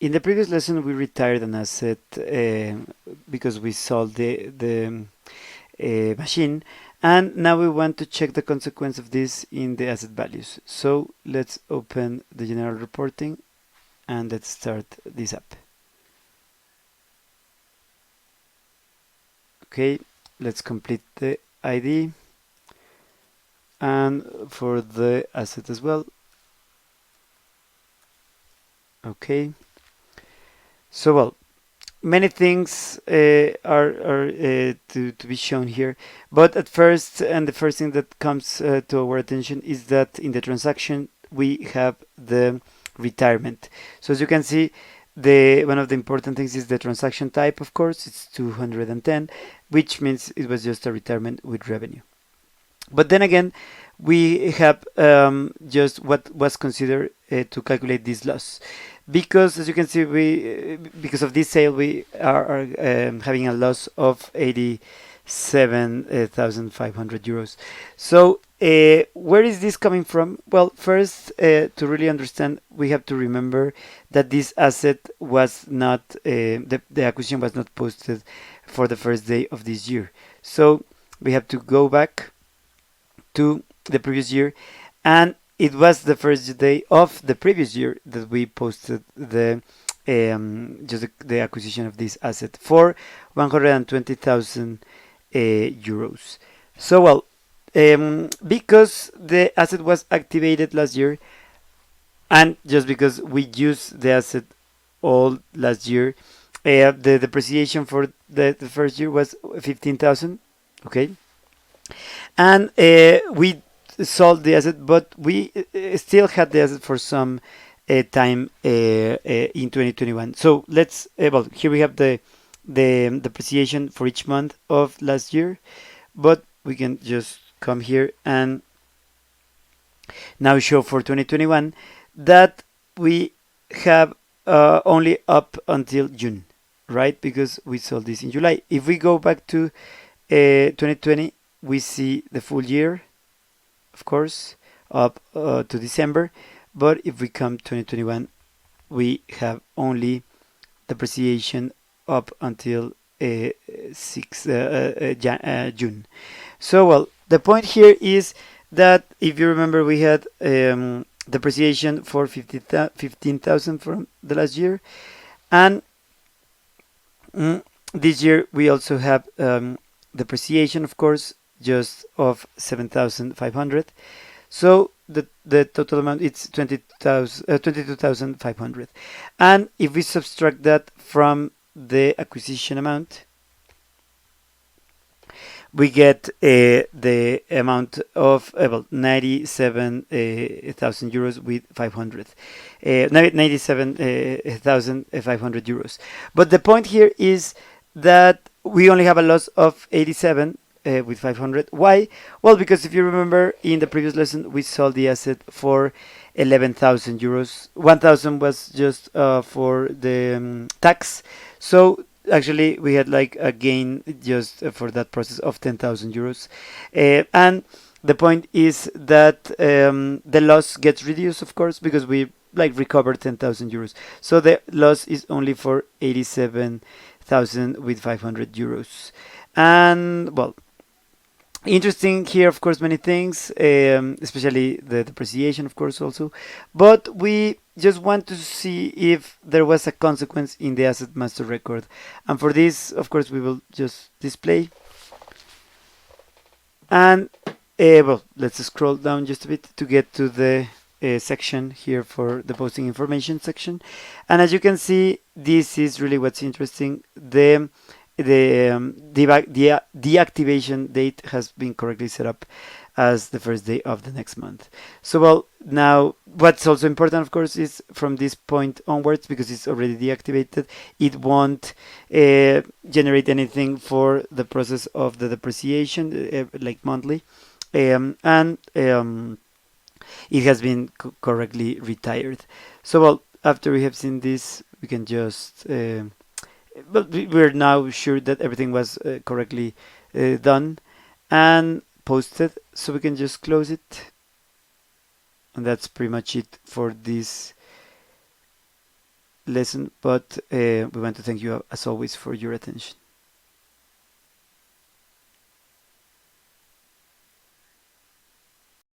In the previous lesson, we retired an asset because we sold the machine, and now we want to check the consequence of this in the asset values. So let's open the general reporting and let's start this app. Okay, let's complete the ID and for the asset as well. Okay, so well, many things are to be shown here, but at first, and the first thing that comes to our attention is that in the transaction we have the retirement. So as you can see, one of the important things is the transaction type. Of course, it's 210, which means it was just a retirement with revenue. But then again, we have just what was considered to calculate this loss, because as you can see, because of this sale we are having a loss of 87,500 euros. So where is this coming from? Well, first, to really understand, we have to remember that this asset was not the acquisition was not posted for the first day of this year. So we have to go back to the previous year, and it was the first day of the previous year that we posted the the acquisition of this asset for 120,000 euros. So well, because the asset was activated last year, and just because we used the asset all last year, the depreciation for the first year was 15,000. Okay, and we sold the asset, but we still had the asset for some time in 2021. So let's well, here we have the depreciation for each month of last year, but we can just come here and now show for 2021 that we have only up until June, right? Because we sold this in July. If we go back to 2020, we see the full year, of course, up to December. But if we come 2021, we have only depreciation up until June. So, well, the point here is that if you remember, we had depreciation for 15,000 from the last year, and this year we also have depreciation, of course, just of 7,500. So the total amount it's 22,500. And if we subtract that from the acquisition amount, we get the amount of about 97,000 euros with 500. 97,500 euros. But the point here is that we only have a loss of 87 with 500. Why? Well, because if you remember in the previous lesson, we sold the asset for 11,000 euros. 1,000 was just for the tax. So actually, we had like a gain just for that process of 10,000 euros. And the point is that the loss gets reduced, of course, because we like recovered 10,000 euros. So the loss is only for 87,000 with 500 euros. And well, interesting here, of course, many things, especially the depreciation, of course, also. But we just want to see if there was a consequence in the asset master record. And for this, of course, we will just display. And well, let's scroll down just a bit to get to the section here for the posting information section. And as you can see, this is really what's interesting. The deactivation date has been correctly set up as the first day of the next month. So well, now what's also important, of course, is from this point onwards, because it's already deactivated, it won't generate anything for the process of the depreciation, like monthly, and it has been correctly retired. So well, after we have seen this, we can just but we're now sure that everything was correctly done and posted, so we can just close it. And that's pretty much it for this lesson, but we want to thank you as always for your attention.